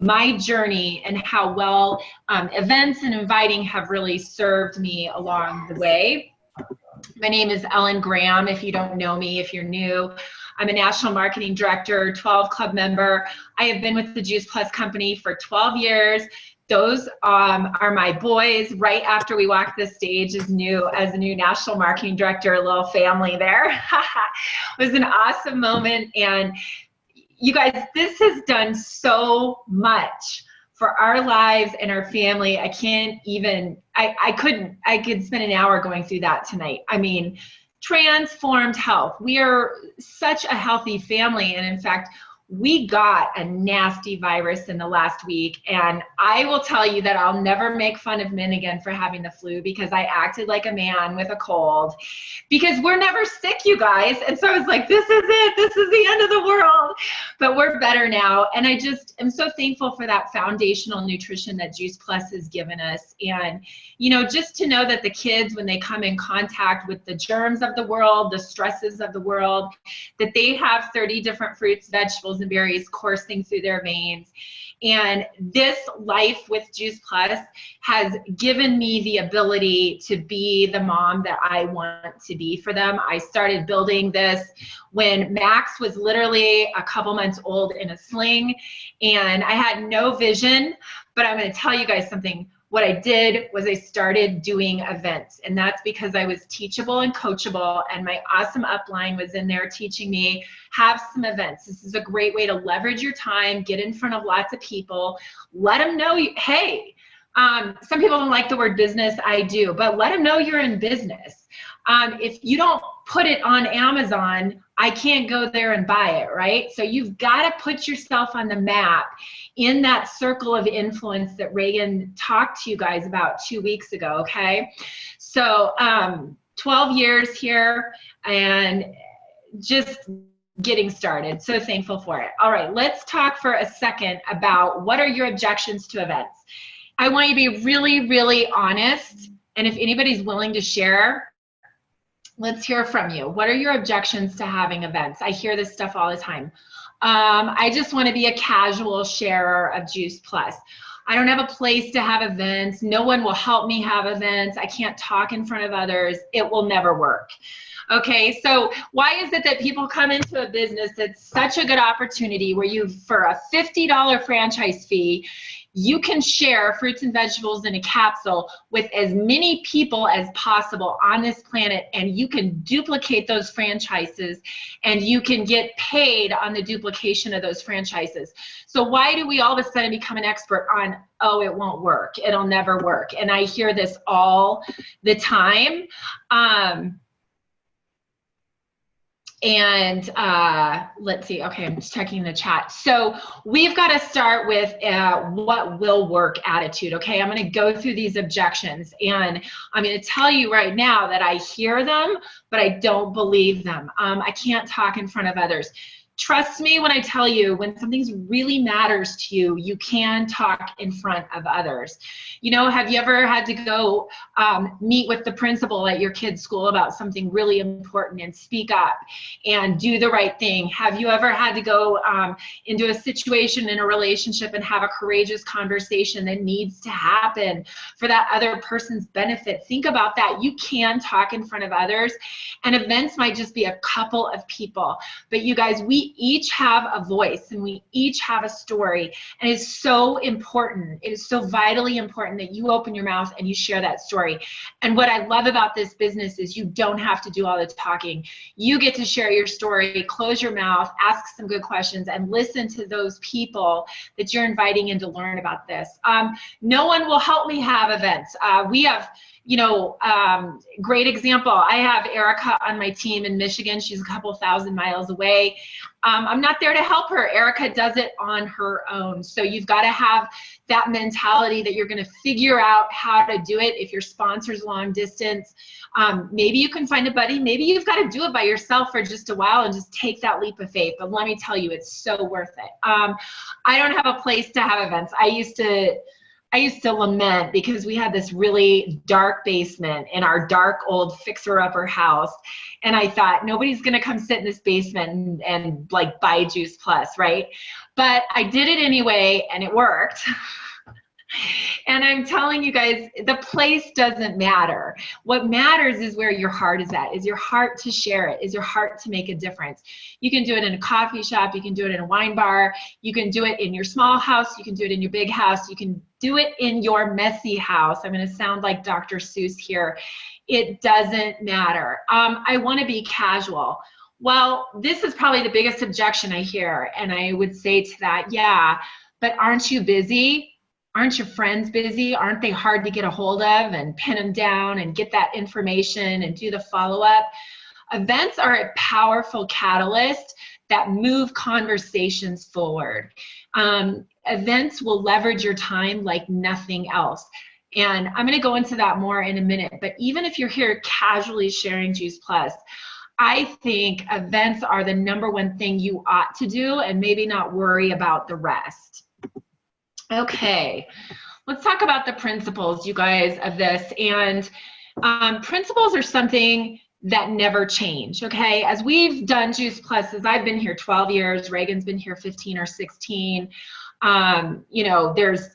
my journey and how well events and inviting have really served me along the way. My name is Ellen Graham. If you don't know me, if you're new, I'm a national marketing director, 12 club member. I have been with the Juice Plus company for 12 years. Those are my boys. Right after we walked the stage as a new national marketing director, a little family there. It was an awesome moment. And you guys, this has done so much for our lives and our family. I can't even, I could spend an hour going through that tonight. I mean, transformed health. We are such a healthy family. And in fact, we got a nasty virus in the last week, and I will tell you that I'll never make fun of men again for having the flu, because I acted like a man with a cold, because we're never sick, you guys. And so I was like, this is it. This is the end of the world. But we're better now. And I just am so thankful for that foundational nutrition that Juice Plus has given us. And, you know, just to know that the kids, when they come in contact with the germs of the world, the stresses of the world, that they have 30 different fruits, vegetables, and berries coursing through their veins. And this life with Juice Plus has given me the ability to be the mom that I want to be for them. I started building this when Max was literally a couple months old in a sling, and I had no vision. But I'm going to tell you guys something. What I did was I started doing events, and that's because I was teachable and coachable, and my awesome upline was in there teaching me, have some events. This is a great way to leverage your time, get in front of lots of people, let them know, hey, some people don't like the word business, I do, but let them know you're in business. If you don't put it on Amazon, I can't go there and buy it, right? So you've got to put yourself on the map in that circle of influence that Reagan talked to you guys about 2 weeks ago, okay? So 12 years here and just getting started. So thankful for it. All right, let's talk for a second about what are your objections to events. I want you to be really, really honest. And if anybody's willing to share, let's hear from you. What are your objections to having events? I hear this stuff all the time. I just want to be a casual sharer of Juice Plus. I don't have a place to have events. No one will help me have events. I can't talk in front of others. It will never work. Okay, so why is it that people come into a business that's such a good opportunity where you, for a $50 franchise fee, you can share fruits and vegetables in a capsule with as many people as possible on this planet, and you can duplicate those franchises and you can get paid on the duplication of those franchises. So why do we all of a sudden become an expert on, oh, it won't work, it'll never work? And I hear this all the time. And let's see, okay, I'm just checking the chat. So we've got to start with what will work attitude, okay? I'm going to go through these objections, and I'm going to tell you right now that I hear them, but I don't believe them. I can't talk in front of others. Trust me when I tell you, when something really matters to you, you can talk in front of others. You know, have you ever had to go meet with the principal at your kid's school about something really important and speak up and do the right thing? Have you ever had to go into a situation in a relationship and have a courageous conversation that needs to happen for that other person's benefit? Think about that. You can talk in front of others, and events might just be a couple of people. But you guys, we each have a voice and we each have a story, and it's so important. It is so vitally important that you open your mouth and you share that story. And what I love about this business is you don't have to do all the talking. You get to share your story, close your mouth, ask some good questions, and listen to those people that you're inviting in to learn about this. No one will help me have events. We have, you know, great example. I have Erica on my team in Michigan. She's a couple thousand miles away. I'm not there to help her. Erica does it on her own. So you've got to have that mentality that you're going to figure out how to do it. If your sponsor's long distance, maybe you can find a buddy. Maybe you've got to do it by yourself for just a while and just take that leap of faith. But let me tell you, it's so worth it. I don't have a place to have events. I used to lament because we had this really dark basement in our dark old fixer-upper house. And I thought, nobody's going to come sit in this basement and like buy Juice Plus, right? but I did it anyway, and it worked. And I'm telling you guys, the place doesn't matter. What matters is where your heart is at. Is your heart to share it? Is your heart to make a difference? You can do it in a coffee shop. You can do it in a wine bar. You can do it in your small house. You can do it in your big house. You can do it in your messy house. I'm going to sound like Dr. Seuss here. It doesn't matter. I want to be casual. Well, this is probably the biggest objection I hear. And I would say to that, yeah, but aren't you busy? Aren't your friends busy? Aren't they hard to get a hold of and pin them down and get that information and do the follow-up? Events are a powerful catalyst that move conversations forward. Events will leverage your time like nothing else. And I'm going to go into that more in a minute. But even if you're here casually sharing Juice Plus, I think events are the #1 thing you ought to do, and maybe not worry about the rest. Okay, let's talk about the principles, you guys, of this. And principles are something that never change, okay? As we've done Juice Plus, as I've been here 12 years, Reagan's been here 15 or 16, you know, there's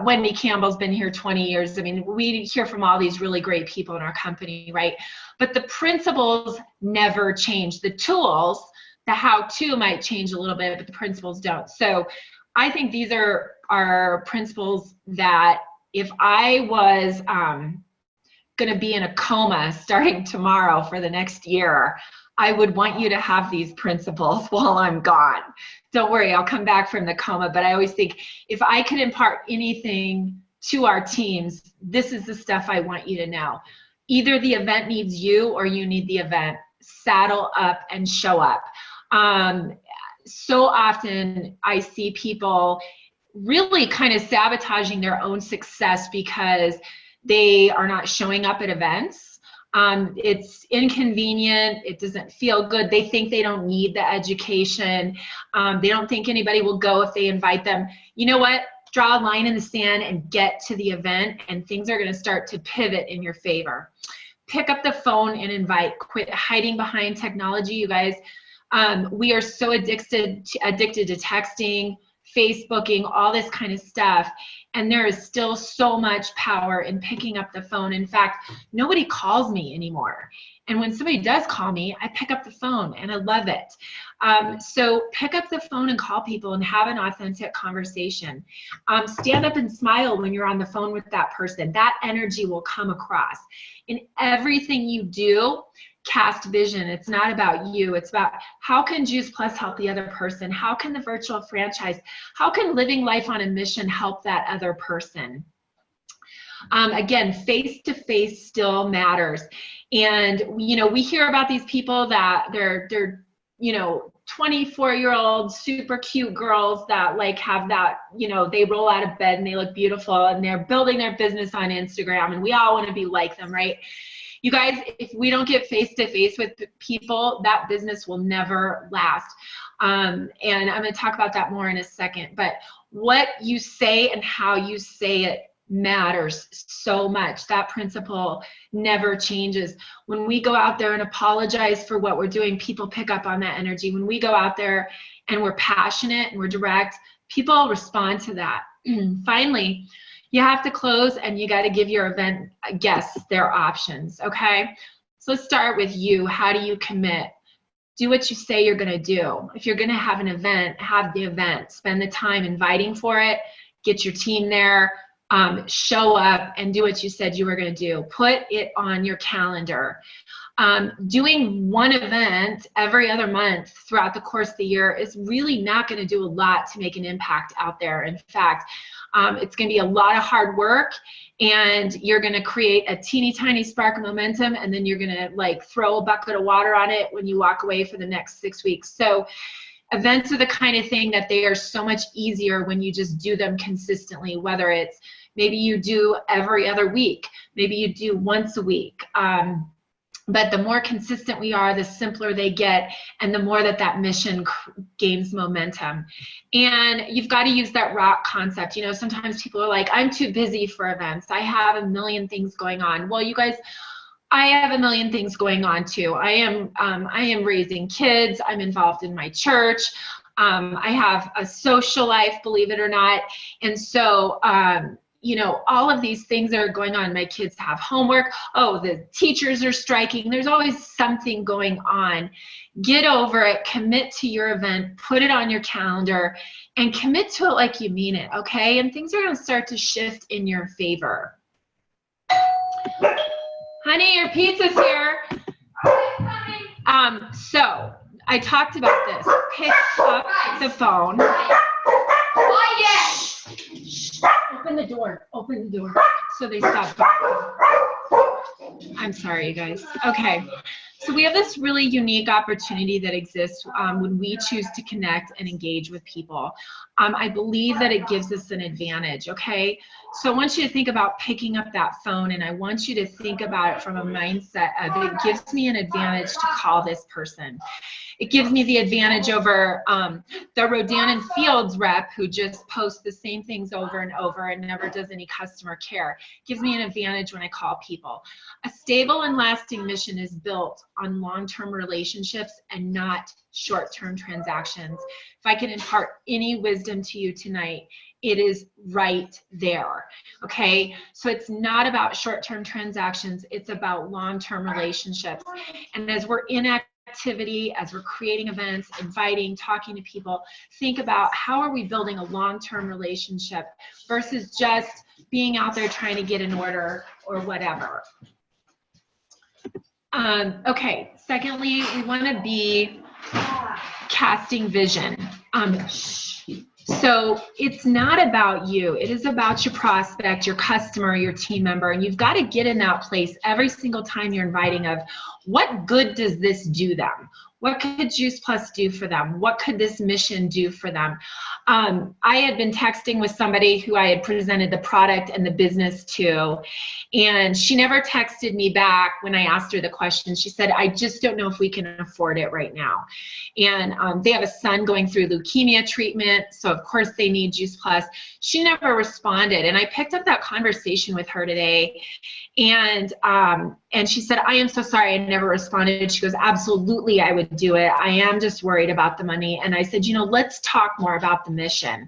Wendy Campbell's been here 20 years. I mean, we hear from all these really great people in our company, right? But the principles never change. The tools, the how-to might change a little bit, but the principles don't. So I think these are principles that if I was going to be in a coma starting tomorrow for the next year, I would want you to have these principles while I'm gone. Don't worry, I'll come back from the coma, but I always think if I could impart anything to our teams, this is the stuff I want you to know. Either the event needs you or you need the event. Saddle up and show up. So often I see people really kind of sabotaging their own success because they are not showing up at events. It's inconvenient. It doesn't feel good. They think they don't need the education. They don't think anybody will go if they invite them. You know what? Draw a line in the sand and get to the event, and things are going to start to pivot in your favor. Pick up the phone and invite. Quit hiding behind technology, you guys. We are so addicted to texting, Facebooking, all this kind of stuff. And there is still so much power in picking up the phone. In fact, nobody calls me anymore. And when somebody does call me, I pick up the phone and I love it. So pick up the phone and call people and have an authentic conversation. Stand up and smile when you're on the phone with that person. That energy will come across. In everything you do, cast vision. It's not about you. It's about how can Juice Plus help the other person? How can the virtual franchise, how can living life on a mission help that other person? Again, face-to-face still matters. And, you know, we hear about these people that they're you know, 24-year-old super cute girls that like have that, you know, they roll out of bed and they look beautiful and they're building their business on Instagram, and we all want to be like them, right? You guys, if we don't get face-to-face with people, that business will never last. And I'm going to talk about that more in a second. But what you say and how you say it matters so much. That principle never changes. When we go out there and apologize for what we're doing, people pick up on that energy. When we go out there and we're passionate and we're direct, people respond to that. Finally, you have to close and you got to give your event guests their options, okay? So let's start with you. How do you commit? Do what you say you're going to do. If you're going to have an event, have the event. Spend the time inviting for it. Get your team there. Show up and do what you said you were going to do. Put it on your calendar. Doing one event every other month throughout the course of the year is really not going to do a lot to make an impact out there. In fact, it's going to be a lot of hard work, and you're going to create a teeny tiny spark of momentum, and then you're going to like throw a bucket of water on it when you walk away for the next 6 weeks. So events are the kind of thing that they are so much easier when you just do them consistently, whether it's maybe you do every other week, maybe you do once a week. But the more consistent we are, the simpler they get, and the more that mission gains momentum. And you've got to use that rock concept. You know, sometimes people are like, I'm too busy for events. I have a million things going on. Well, you guys, I have a million things going on too. I am raising kids. I'm involved in my church. I have a social life, believe it or not. And so, you know, all of these things are going on. My kids have homework. Oh, the teachers are striking. There's always something going on. Get over it. Commit to your event. Put it on your calendar and commit to it like you mean it, okay? And things are going to start to shift in your favor. Honey, your pizza's here. So I talked about this. Pick up the phone. Shh. Open the door. Open the door. So they stop. I'm sorry, you guys. Okay. So we have this really unique opportunity that exists when we choose to connect and engage with people. I believe that it gives us an advantage, okay? So I want you to think about picking up that phone, and I want you to think about it from a mindset of it gives me an advantage to call this person. It gives me the advantage over the Rodan and Fields rep who just posts the same things over and over and never does any customer care. It gives me an advantage when I call people. A stable and lasting mission is built on long-term relationships and not short-term transactions. If I can impart any wisdom to you tonight, it is right there, okay? So it's not about short-term transactions, it's about long-term relationships. And as we're in activity, as we're creating events, inviting, talking to people, think about how are we building a long-term relationship versus just being out there trying to get an order or whatever. Okay, secondly, we want to be casting vision. So it's not about you. It is about your prospect, your customer, your team member, and you've got to get in that place every single time you're inviting of what good does this do them? What could Juice Plus do for them? What could this mission do for them? I had been texting with somebody who I had presented the product and the business to, and she never texted me back when I asked her the question. She said, I just don't know if we can afford it right now. And they have a son going through leukemia treatment, so of course they need Juice Plus. She never responded, and I picked up that conversation with her today, and she said, I am so sorry I never responded. She goes, absolutely, I would do it. I am just worried about the money. And I said, you know, let's talk more about the mission.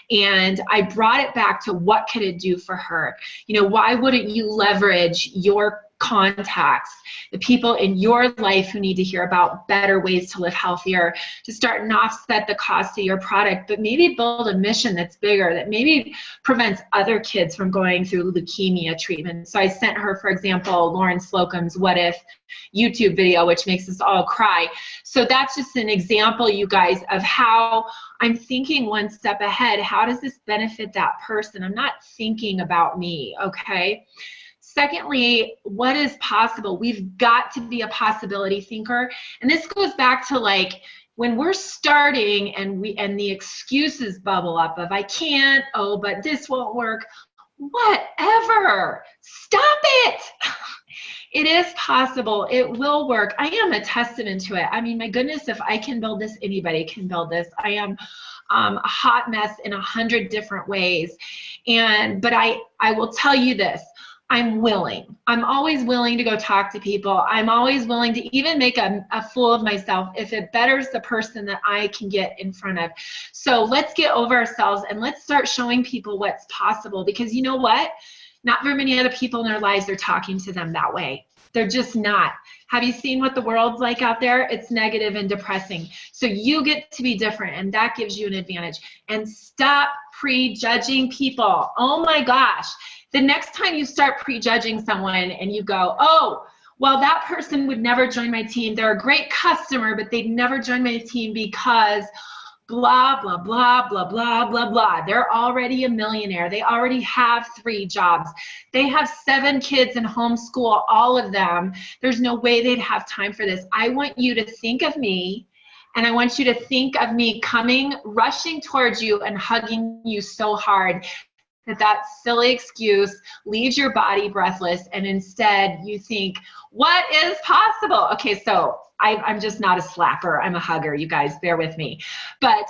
And I brought it back to what could it do for her? You know, why wouldn't you leverage your contacts, the people in your life who need to hear about better ways to live healthier, to start and offset the cost of your product, but maybe build a mission that's bigger, that maybe prevents other kids from going through leukemia treatment. So I sent her, for example, Lauren Slocum's What If YouTube video, which makes us all cry. So that's just an example, you guys, of how I'm thinking one step ahead. How does this benefit that person? I'm not thinking about me, okay? Secondly, what is possible? We've got to be a possibility thinker. And this goes back to like when we're starting and the excuses bubble up of I can't, oh, but this won't work. Whatever. Stop it. It is possible. It will work. I am a testament to it. I mean, my goodness, if I can build this, anybody can build this. I am a hot mess in 100 different ways. But I will tell you this. I'm willing. I'm always willing to go talk to people. I'm always willing to even make a fool of myself if it betters the person that I can get in front of. So let's get over ourselves and let's start showing people what's possible, because you know what? Not very many other people in their lives are talking to them that way. They're just not. Have you seen what the world's like out there? It's negative and depressing. So you get to be different, and that gives you an advantage. And stop prejudging people. Oh my gosh. The next time you start prejudging someone and you go, oh, well, that person would never join my team. They're a great customer, but they'd never join my team because blah, blah, blah, blah, blah, blah, blah. They're already a millionaire. They already have 3 jobs. They have 7 kids in homeschool, all of them. There's no way they'd have time for this. I want you to think of me, and I want you to think of me coming, rushing towards you and hugging you so hard that silly excuse leaves your body breathless, and instead you think, what is possible? Okay, so I'm just not a slapper. I'm a hugger, you guys, bear with me. But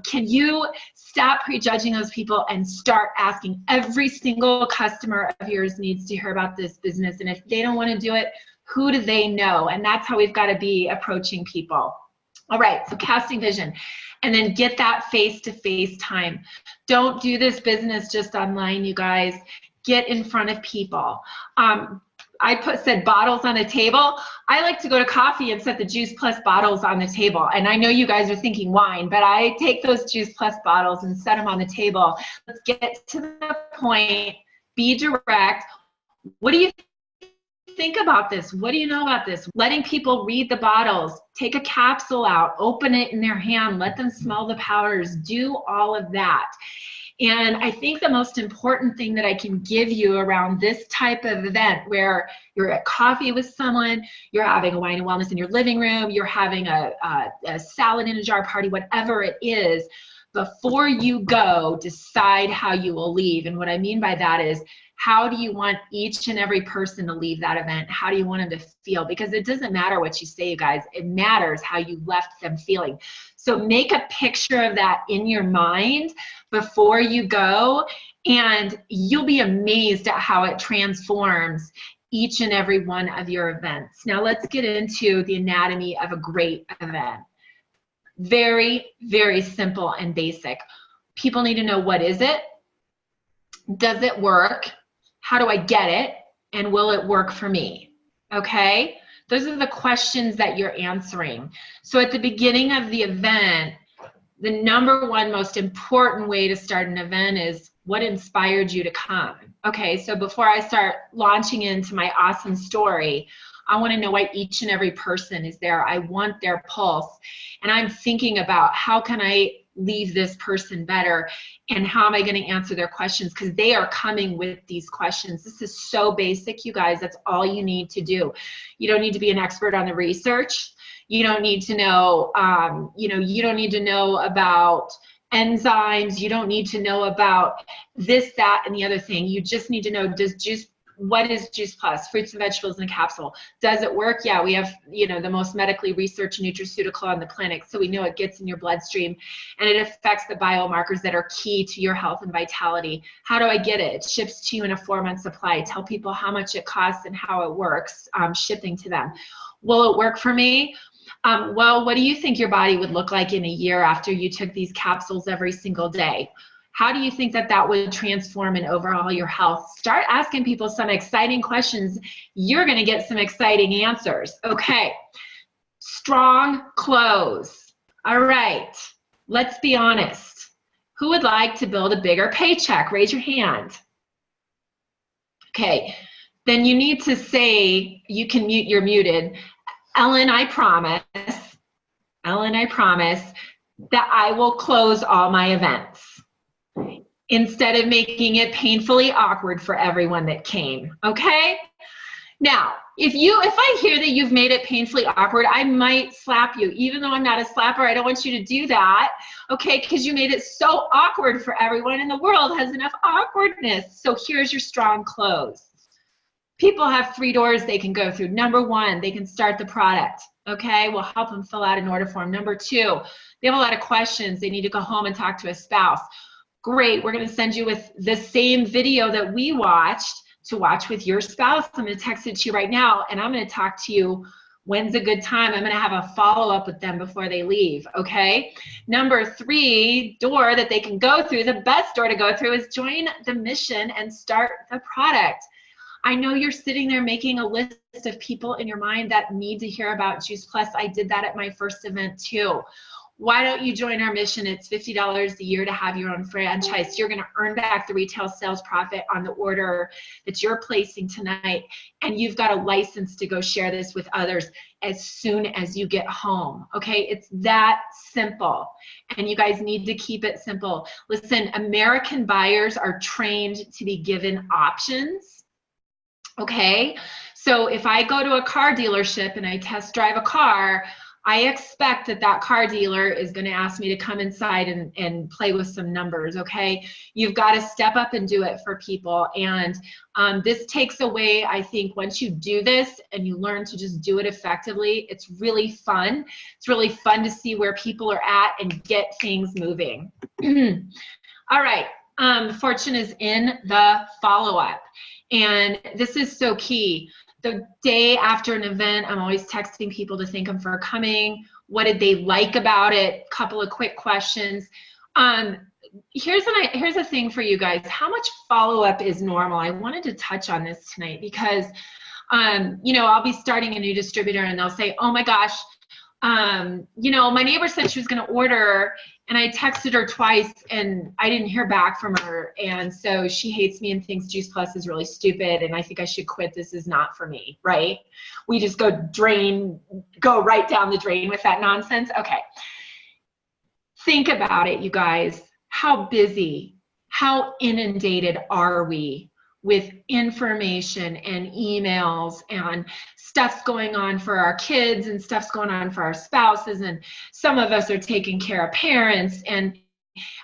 can you stop prejudging those people and start asking? Every single customer of yours needs to hear about this business, and if they don't want to do it, who do they know? And that's how we've got to be approaching people. All right, so casting vision. and then get that face-to-face time. Don't do this business just online, you guys. Get in front of people. I said bottles on the table. I like to go to coffee and set the Juice Plus bottles on the table. And I know you guys are thinking wine, but I take those Juice Plus bottles and set them on the table. Let's get to the point. Be direct. What do you think about this? What do you know about this? Letting people read the bottles, take a capsule out, open it in their hand, let them smell the powders, do all of that. And I think the most important thing that I can give you around this type of event where you're at coffee with someone, you're having a wine and wellness in your living room, you're having a salad in a jar party, whatever it is, before you go, decide how you will leave. And what I mean by that is, how do you want each and every person to leave that event? How do you want them to feel? Because it doesn't matter what you say, you guys. It matters how you left them feeling. So make a picture of that in your mind before you go, and you'll be amazed at how it transforms each and every one of your events. Now let's get into the anatomy of a great event. Very, very simple and basic. People need to know, what is it? Does it work? How do I get it? And will it work for me? Okay? Those are the questions that you're answering. So at the beginning of the event, the number one most important way to start an event is, what inspired you to come? Okay, so before I start launching into my awesome story, I want to know why each and every person is there. I want their pulse. And I'm thinking about, how can I leave this person better, and how am I going to answer their questions, because they are coming with these questions. This is so basic, you guys. That's all you need to do. You don't need to be an expert on the research. You don't need to know, you don't need to know about enzymes. You don't need to know about this, that, and the other thing. You just need to know, what is Juice Plus? Fruits and vegetables in a capsule. Does it work? Yeah, we have, the most medically researched nutraceutical on the planet, so we know it gets in your bloodstream, and it affects the biomarkers that are key to your health and vitality. How do I get it? It ships to you in a 4-month supply. Tell people how much it costs and how it works, shipping to them. Will it work for me? Well, what do you think your body would look like in a year after you took these capsules every single day? How do you think that that would transform and overhaul your health? Start asking people some exciting questions. You're going to get some exciting answers. Okay. Strong close. All right. Let's be honest. Who would like to build a bigger paycheck? Raise your hand. Okay. Then you need to say, you can mute, you're muted. Ellen, I promise that I will close all my events, instead of making it painfully awkward for everyone that came, okay? Now, if I hear that you've made it painfully awkward, I might slap you. Even though I'm not a slapper, I don't want you to do that, okay? Because you made it so awkward for everyone, and the world has enough awkwardness. So here's your strong close. People have 3 doors they can go through. Number 1, they can start the product, okay? We'll help them fill out an order form. Number 2, they have a lot of questions. They need to go home and talk to a spouse. Great, we're going to send you with the same video that we watched to watch with your spouse. I'm going to text it to you right now, and I'm going to talk to you. When's a good time? I'm going to have a follow-up with them before they leave, okay? Number 3 door that they can go through, the best door to go through, is join the mission and start the product. I know you're sitting there making a list of people in your mind that need to hear about Juice Plus. I did that at my first event too. Why don't you join our mission? It's $50 a year to have your own franchise. You're going to earn back the retail sales profit on the order that you're placing tonight, and you've got a license to go share this with others as soon as you get home, okay? It's that simple, and you guys need to keep it simple. Listen, American buyers are trained to be given options. Okay, so if I go to a car dealership and I test drive a car, I expect that that car dealer is going to ask me to come inside and play with some numbers, okay? You've got to step up and do it for people. And this takes away, I think, once you do this and you learn to just do it effectively, it's really fun. It's really fun to see where people are at and get things moving. All right, fortune is in the follow-up. And this is so key. The day after an event, I'm always texting people to thank them for coming. What did they like about it? Couple of quick questions. Here's a thing for you guys. How much follow-up is normal? I wanted to touch on this tonight because, you know, I'll be starting a new distributor and they'll say, oh my gosh, you know, my neighbor said she was going to order and I texted her twice and I didn't hear back from her. And so she hates me and thinks Juice Plus is really stupid and I think I should quit. This is not for me, right? We just go right down the drain with that nonsense. Okay. Think about it, you guys. How busy, how inundated are we with information and emails and stuff's going on for our kids and stuff's going on for our spouses, and some of us are taking care of parents, and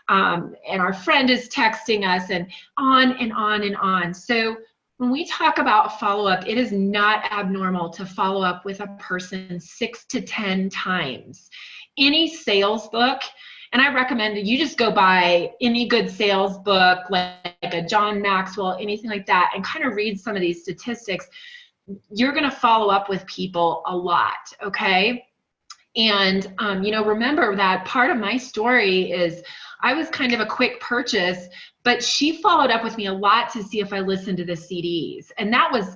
our friend is texting us, and on and on and on. So when we talk about follow-up, it is not abnormal to follow up with a person 6 to 10 times. Any sales book, and I recommend that you just go buy any good sales book, like a John Maxwell, anything like that, and kind of read some of these statistics. You're going to follow up with people a lot, okay? And, you know, remember that part of my story is I was kind of a quick purchase, but she followed up with me a lot to see if I listened to the CDs. And that was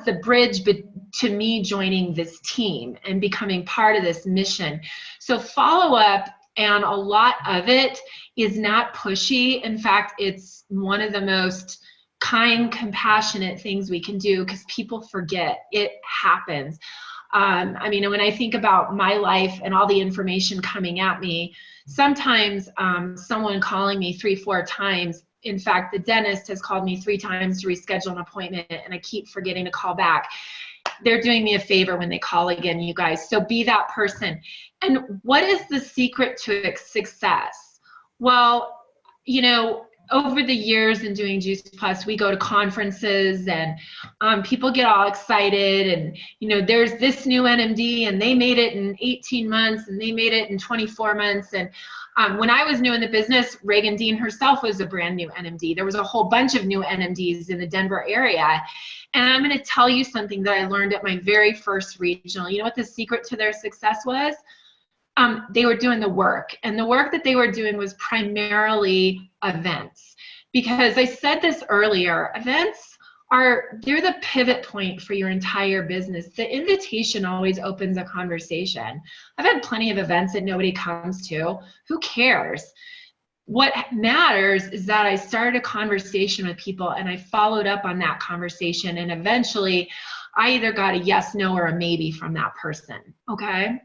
the bridge to me joining this team and becoming part of this mission. So follow up, and a lot of it is not pushy. In fact, it's one of the most kind, compassionate things we can do because people forget. It happens. I mean, when I think about my life and all the information coming at me, sometimes someone calling me 3-4 times. In fact, the dentist has called me 3 times to reschedule an appointment, and I keep forgetting to call back. They're doing me a favor when they call again, you guys. So be that person. And what is the secret to success? Well, you know, over the years in doing Juice Plus, we go to conferences and people get all excited, and you know, there's this new NMD and they made it in 18 months and they made it in 24 months. And when I was new in the business, Reagan Dean herself was a brand new NMD. There was a whole bunch of new NMDs in the Denver area. And I'm going to tell you something that I learned at my very first regional. You know what the secret to their success was? They were doing the work, and the work that they were doing was primarily events. Because I said this earlier, events they're the pivot point for your entire business. The invitation always opens a conversation. I've had plenty of events that nobody comes to. Who cares? What matters is that I started a conversation with people and I followed up on that conversation, and eventually I either got a yes, no, or a maybe from that person, okay?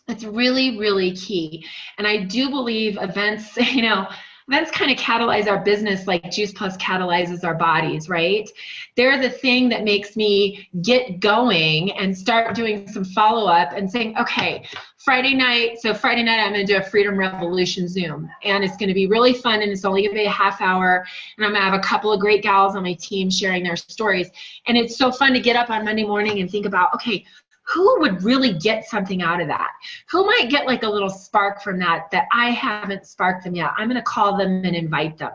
It's really, really key. And I do believe events, you know, events kind of catalyze our business like Juice Plus catalyzes our bodies, right? They're the thing that makes me get going and start doing some follow-up and saying, okay, Friday night I'm going to do a Freedom Revolution Zoom, and it's going to be really fun, and it's only going to be a half hour, and I'm going to have a couple of great gals on my team sharing their stories. And it's so fun to get up on Monday morning and think about, okay, who would really get something out of that? Who might get like a little spark from that I haven't sparked them yet? I'm going to call them and invite them.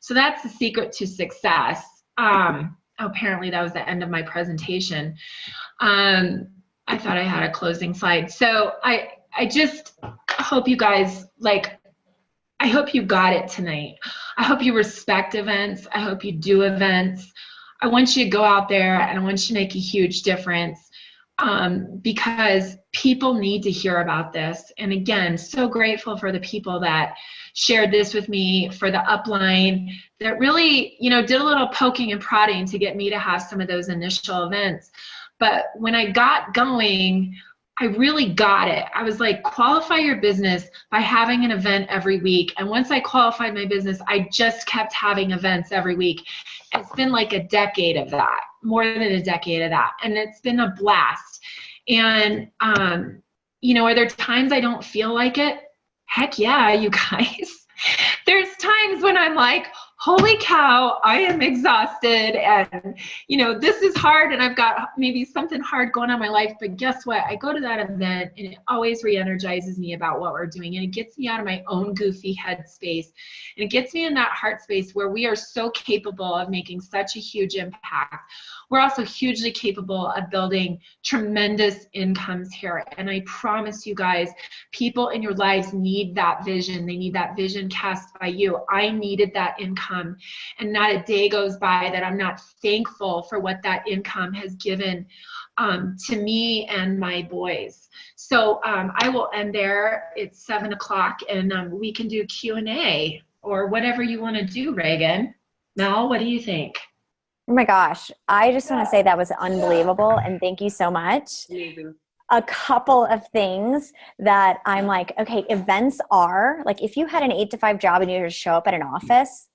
So that's the secret to success. Apparently that was the end of my presentation. I thought I had a closing slide. So I just hope you guys, I hope you got it tonight. I hope you respect events. I hope you do events. I want you to go out there and I want you to make a huge difference. Because people need to hear about this. And again, so grateful for the people that shared this with me, for the upline that really, you know, did a little poking and prodding to get me to have some of those initial events. But when I got going, I really got it. I was like, qualify your business by having an event every week. And once I qualified my business, I just kept having events every week. It's been like a decade of that, more than a decade of that. And it's been a blast. And, you know, are there times I don't feel like it? Heck yeah, you guys. There's times when I'm like, holy cow, I am exhausted, and this is hard, and I've got maybe something hard going on in my life, but guess what? I go to that event and it always re-energizes me about what we're doing, and it gets me out of my own goofy head space, and it gets me in that heart space where we are so capable of making such a huge impact. We're also hugely capable of building tremendous incomes here, and I promise you guys, people in your lives need that vision. They need that vision cast by you. I needed that income, and not a day goes by that I'm not thankful for what that income has given to me and my boys. So I will end there. It's 7 o'clock, and we can do Q&A or whatever you want to do, Reagan. Mel, what do you think? Oh my gosh. I just want to say that was unbelievable, and thank you so much. Amazing. A couple of things that I'm like, okay, events are like, if you had an 8-to-5 job and you just show up at an office,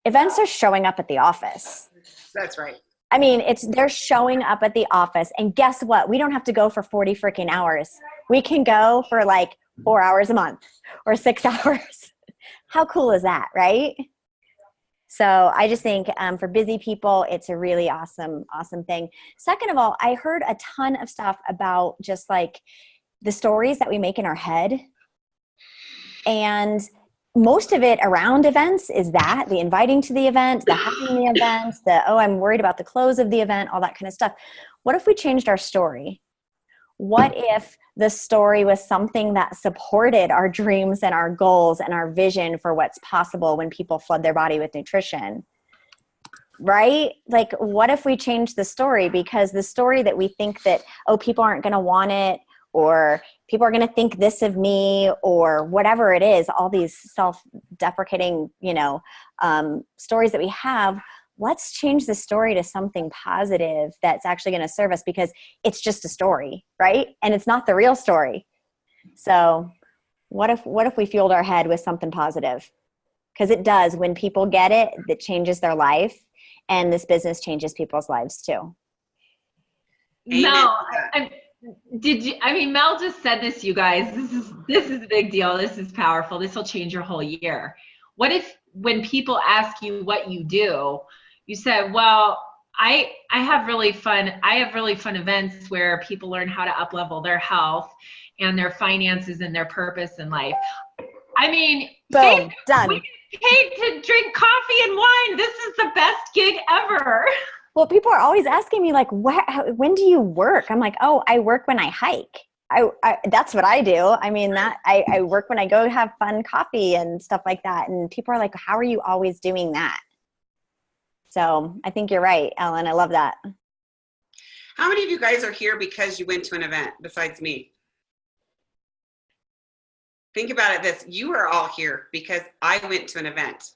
events are showing up at the office. That's right. I mean, they're showing up at the office, and guess what? We don't have to go for 40 freaking hours. We can go for like 4 hours a month or 6 hours. How cool is that, right? So I just think for busy people, it's a really awesome thing. Second of all, I heard a ton of stuff about just like the stories that we make in our head. And most of it around events is that, the inviting to the event, the having the event, I'm worried about the close of the event, all that kind of stuff. What if we changed our story? What if the story was something that supported our dreams and our goals and our vision for what's possible when people flood their body with nutrition? Right? Like, what if we changed the story? Because the story that we think that, people aren't going to want it, or people are going to think this of me, or whatever it is, all these self-deprecating, stories that we have, let's change the story to something positive that's actually going to serve us, because it's just a story, right? And it's not the real story. So what if we fueled our head with something positive? Because it does. When people get it, it changes their life, and this business changes people's lives too. Mel, Mel just said this, you guys. This is a big deal. This is powerful. This will change your whole year. What if when people ask you what you do, you said, well, I have really fun events where people learn how to up-level their health and their finances and their purpose in life. I mean, boom, done. We get paid to drink coffee and wine. This is the best gig ever. Well, people are always asking me like, when do you work? I'm like, I work when I hike. That's what I do. I mean, I work when I go have fun coffee and stuff like that. And people are like, how are you always doing that? So I think you're right, Ellen. I love that. How many of you guys are here because you went to an event besides me? Think about it you are all here because I went to an event,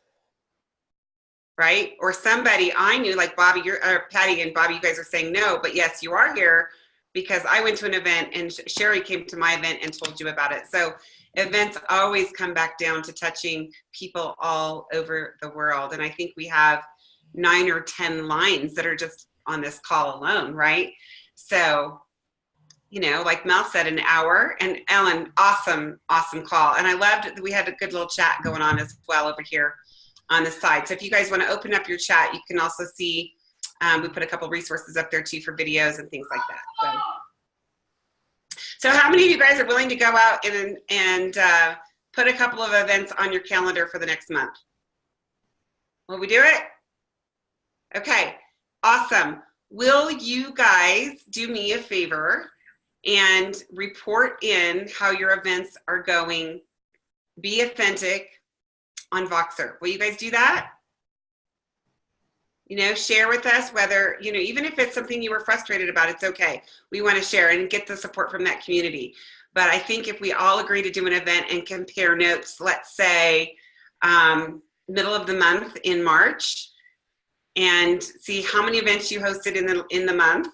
right? Or somebody I knew, like Bobby, or Patty and Bobby, you guys are saying no, but yes, you are here because I went to an event and Sherry came to my event and told you about it. So events always come back down to touching people all over the world. And I think we have 9 or 10 lines that are just on this call alone, right? So, like Mel said, an hour. And Ellen, awesome call. And I loved that we had a good little chat going on as well over here on the side. So if you guys want to open up your chat, you can also see, we put a couple resources up there too for videos and things like that. So how many of you guys are willing to go out and put a couple of events on your calendar for the next month? Will we do it? Okay, awesome. Will you guys do me a favor and report in how your events are going? Be authentic on Voxer. Will you guys do that? Share with us whether, even if it's something you were frustrated about, it's okay. We want to share and get the support from that community. But I think if we all agree to do an event and compare notes, let's say middle of the month in March, and see how many events you hosted in the month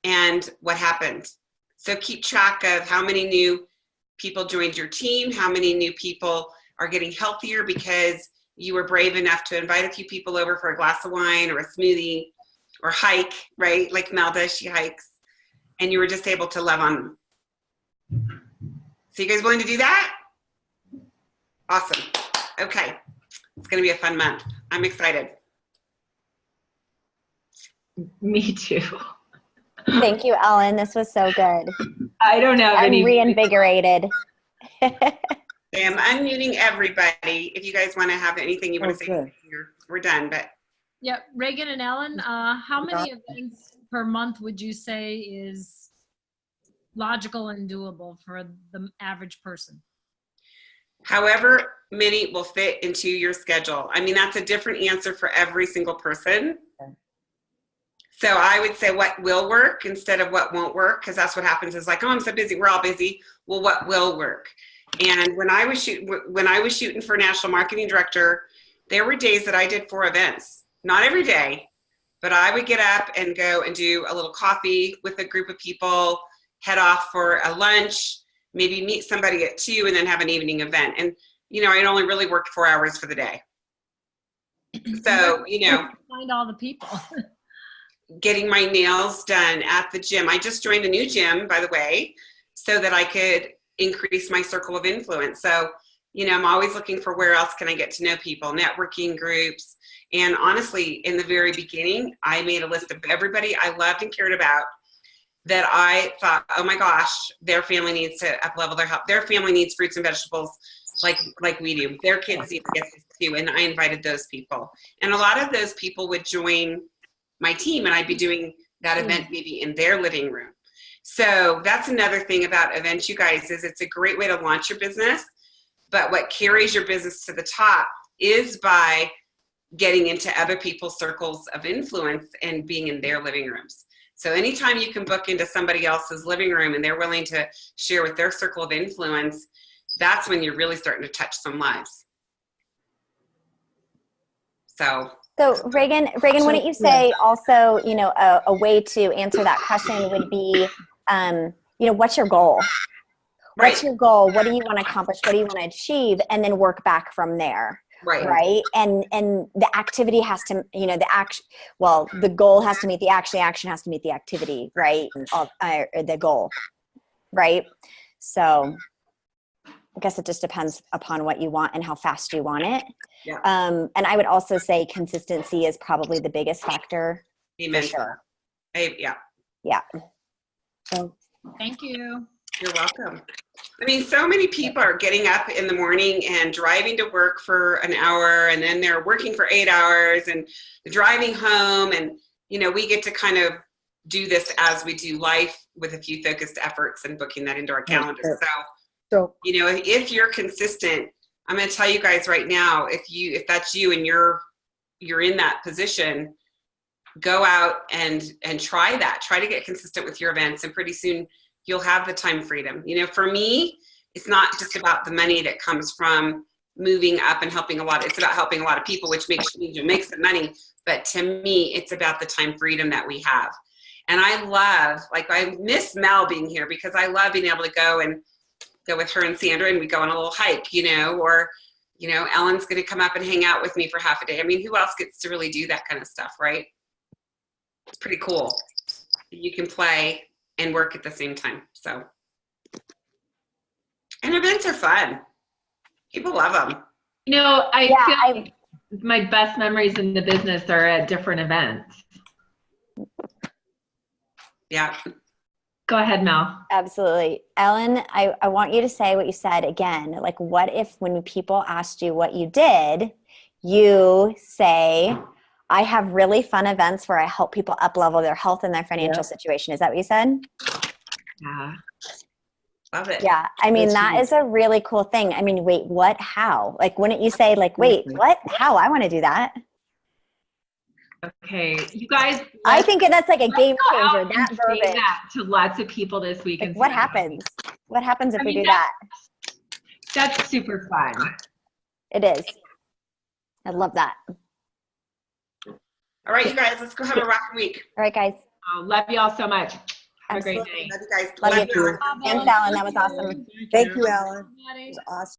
and what happened. So keep track of how many new people joined your team, how many new people are getting healthier because you were brave enough to invite a few people over for a glass of wine or a smoothie or hike, right? Like Mel does, she hikes, and you were just able to love on them. So you guys willing to do that? Awesome. Okay. It's going to be a fun month. I'm excited. Me too. Thank you, Ellen. This was so good. I don't have I'm any. reinvigorated. I'm unmuting everybody. If you guys want to have anything you want to say, we're done. But yeah, Reagan and Ellen, how many events per month would you say is logical and doable for the average person? however many will fit into your schedule. I mean, that's a different answer for every single person. So I would say what will work instead of what won't work, because that's what happens is like, oh, I'm so busy. We're all busy. Well, what will work? And when I was shooting for national marketing director, there were days that I did 4 events. Not every day, but I would get up and go and do a little coffee with a group of people, head off for a lunch, maybe meet somebody at 2, and then have an evening event. And, you know, I'd only really worked 4 hours for the day. So, you know, Find all the people. getting my nails done at the gym. I just joined a new gym, by the way, so that I could increase my circle of influence. So, you know, I'm always looking for where else can I get to know people, networking groups. And honestly, in the very beginning, I made a list of everybody I loved and cared about that I thought, oh my gosh, their family needs to up-level their health. Their family needs fruits and vegetables like we do. Their kids need to get this too. And I invited those people. And a lot of those people would join my team, and I'd be doing that event maybe in their living room. So that's another thing about events, you guys, is it's a great way to launch your business. But what carries your business to the top is by getting into other people's circles of influence and being in their living rooms. So anytime you can book into somebody else's living room and they're willing to share with their circle of influence, that's when you're really starting to touch some lives. So Reagan, why don't you say also, you know, a way to answer that question would be, you know, what's your goal? What's your goal? What do you want to accomplish? What do you want to achieve? And then work back from there. Right. And the activity has to, you know, the goal has to meet the action has to meet the activity, right? Or the goal. Right. So I guess it just depends upon what you want and how fast you want it. Yeah. And I would also say consistency is probably the biggest factor. Amen. For sure. Yeah. Yeah. So Thank you. You're welcome. I mean, so many people are getting up in the morning and driving to work for an hour, and then they're working for 8 hours and driving home. And, you know, we get to kind of do this as we do life with a few focused efforts and booking that into our calendar. So, you know, if you're consistent, I'm going to tell you guys right now, if that's you and you're in that position, go out and try that. Try to get consistent with your events, and pretty soon you'll have the time freedom. You know, for me, it's not just about the money that comes from moving up and helping it's about helping a lot of people, which makes the money. But to me, it's about the time freedom that we have. And I miss Mel being here, because I love being able to go with her and Sandra, and we go on a little hike, you know, or, you know, Ellen's going to come up and hang out with me for half a day. I mean, who else gets to really do that kind of stuff, right? It's pretty cool. You can play and work at the same time. So, and events are fun. People love them. You know, I feel like my best memories in the business are at different events. Yeah. Go ahead, Mel. absolutely. Ellen, I want you to say what you said again. Like, what if when people asked you what you did, you say, I have really fun events where I help people up-level their health and their financial situation. Is that what you said? Yeah. Love it. Yeah. I mean, that is a really cool thing. I mean, wait, what? How? Like, wouldn't you say, like, wait, what? How? I want to do that. Okay, you guys. I think that's like a game changer. That Say verbiage. that to lots of people this week. Like, and what see happens? What happens if we do that. that? That's super fun. It is. I love that. All right, you guys, let's go have a rocking week. All right, guys. Love you all so much. Have Absolutely. a great day. Love you guys. Love you. Ellen. Thanks, Alan. That was awesome. Thank you, Alan. Everybody. It was awesome.